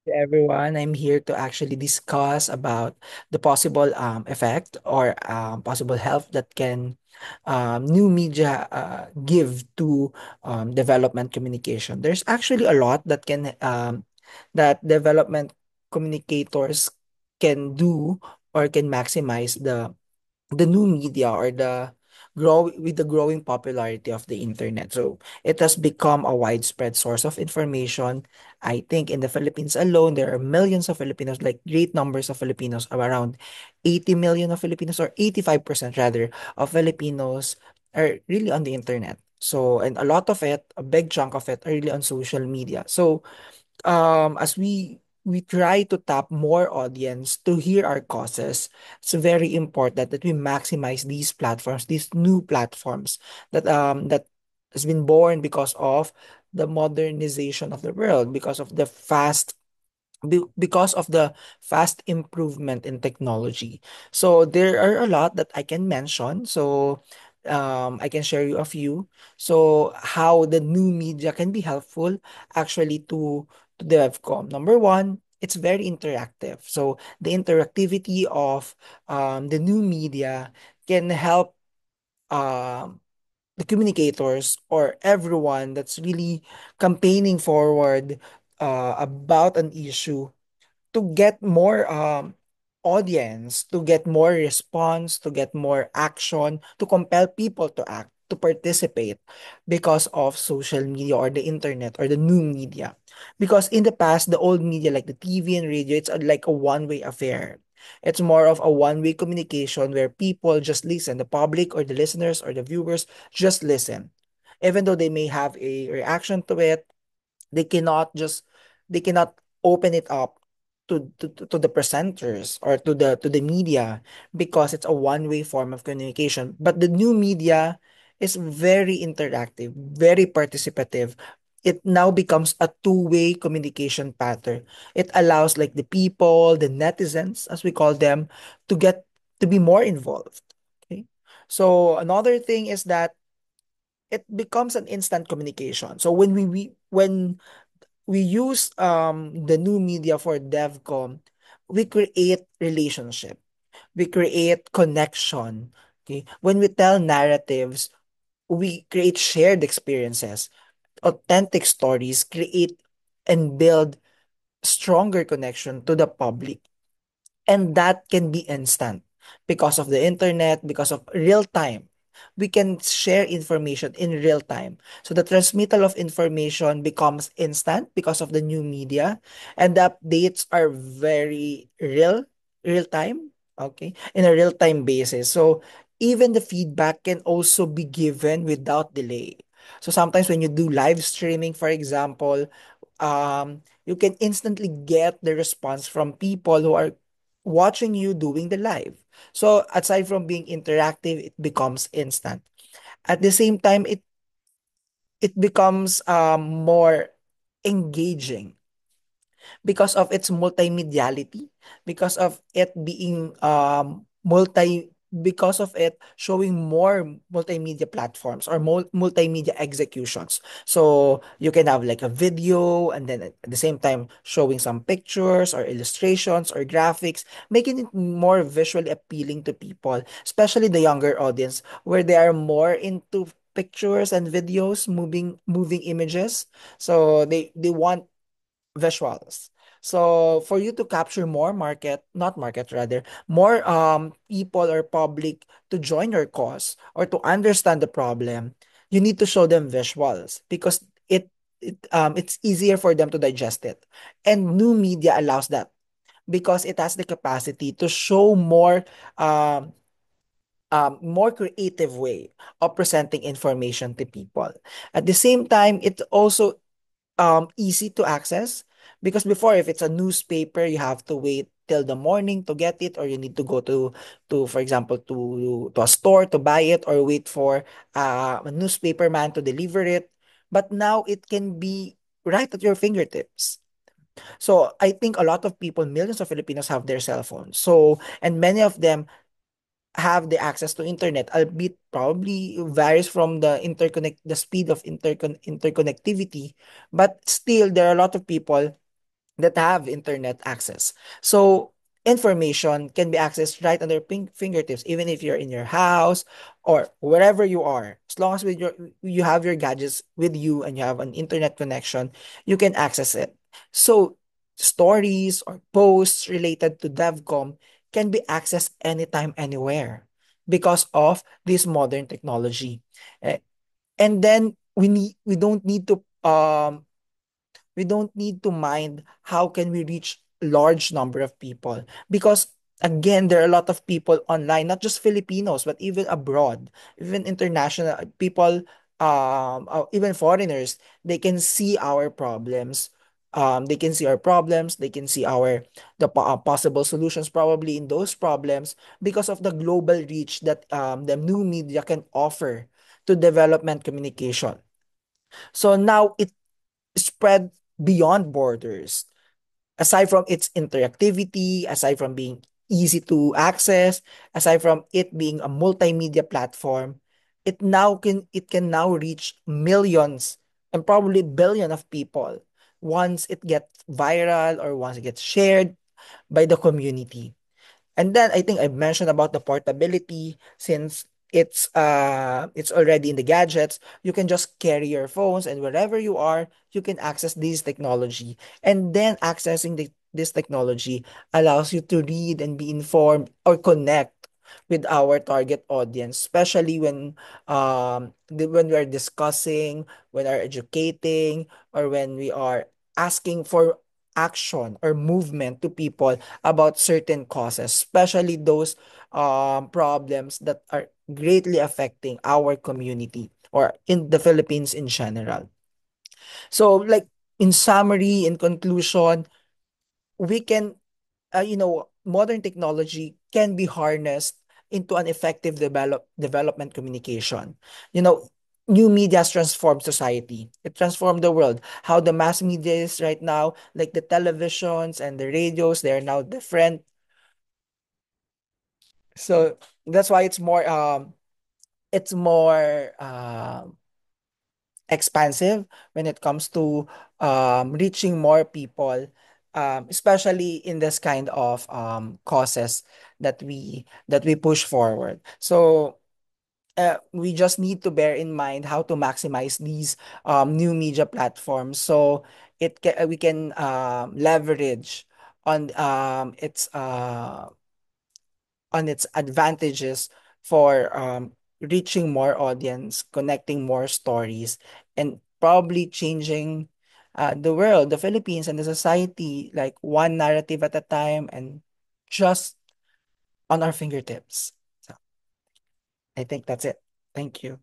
everyone. I'm here to actually discuss about the possible effect or possible help that can new media give to development communication. There's actually a lot that can that development communicators can do or can maximize the new media or the growing popularity of the internet. So it has become a widespread source of information. I think in the Philippines alone, there are millions of Filipinos, like great numbers of Filipinos, around 80 million of Filipinos, or 85% rather, of Filipinos are really on the internet. So, and a lot of it, a big chunk of it, are really on social media. So, as we try to tap more audience to hear our causes, it's very important that we maximize these platforms, these new platforms that has been born because of the modernization of the world, because of the fast improvement in technology. So there are a lot that I can mention. So I can share you a few. So how the new media can be helpful actually to DevCom. Number one, it's very interactive. So the interactivity of the new media can help um, the communicators or everyone that's really campaigning forward about an issue to get more audience, to get more response, to get more action, to compel people to act, to participate because of social media or the internet or the new media. Because in the past, the old media like the TV and radio, it's like a one-way affair. It's more of a one-way communication where people just listen. The public or the listeners or the viewers just listen. Even though they may have a reaction to it, they cannot just they cannot open it up to the presenters or to the media because it's a one-way form of communication. But the new media is very interactive, very participative. It now becomes a two-way communication pattern. It allows like the people, the netizens, as we call them, to get to be more involved. Okay. So another thing is that it becomes an instant communication. So when we use the new media for DevCom, we create relationship, we create connection. Okay, when we tell narratives, we create shared experiences, authentic stories, create and build stronger connection to the public. And that can be instant because of the internet, because of real time. We can share information in real time. So the transmittal of information becomes instant because of the new media, and the updates are very real time, okay, in a real time basis. So even the feedback can also be given without delay. So sometimes when you do live streaming, for example, you can instantly get the response from people who are watching you doing the live. So aside from being interactive, it becomes instant. At the same time, it becomes more engaging because of its multimediality, because of it being because of it showing more multimedia platforms or multimedia executions. So you can have like a video and then at the same time showing some pictures or illustrations or graphics, making it more visually appealing to people, especially the younger audience where they are more into pictures and videos, moving images. So they want visuals. So for you to capture more market, not market rather, more people or public to join your cause or to understand the problem, you need to show them visuals because it's easier for them to digest it. And new media allows that because it has the capacity to show um more creative way of presenting information to people. At the same time, it's also easy to access because before if it's a newspaper you have to wait till the morning to get it, or you need to go to for example to a store to buy it, or wait for a newspaper man to deliver it. But now it can be right at your fingertips. So I think a lot of people, millions of Filipinos, have their cell phones, so and many of them have the access to internet, albeit probably varies from the speed of interconnectivity, but still there are a lot of people that have internet access. So information can be accessed right on their fingertips, even if you're in your house or wherever you are. As long as you have your gadgets with you and you have an internet connection, you can access it. So stories or posts related to DevCom can be accessed anytime, anywhere because of this modern technology. Eh, And then we don't need to mind how can we reach large number of people, because again there are a lot of people online, not just Filipinos but even abroad, even international people, even foreigners. They can see our problems. They can see our problems, they can see possible solutions probably in those problems, because of the global reach that the new media can offer to development communication. So now it spread beyond borders. Aside from its interactivity, aside from being easy to access, aside from it being a multimedia platform, it can now reach millions and probably billion of people once it gets viral or once it gets shared by the community. And then I think I mentioned about the portability, since it's already in the gadgets. You can just carry your phones, and wherever you are, you can access this technology. And then accessing this technology allows you to read and be informed or connect with our target audience, especially when we are discussing, when we are educating, or when we are asking for action or movement to people about certain causes, especially those problems that are greatly affecting our community or in the Philippines in general. So, like, in summary, in conclusion, we can, modern technology can be harnessed into an effective development communication. You know, new media has transformed society. It transformed the world. How the mass media is right now, like the televisions and the radios, they are now different. So that's why it's more expansive when it comes to reaching more people, especially in this kind of causes that we push forward. So we just need to bear in mind how to maximize these new media platforms, so we can leverage on its advantages for reaching more audience, connecting more stories, and probably changing the world, the Philippines, and the society, like one narrative at a time, and just on our fingertips. So I think that's it. Thank you.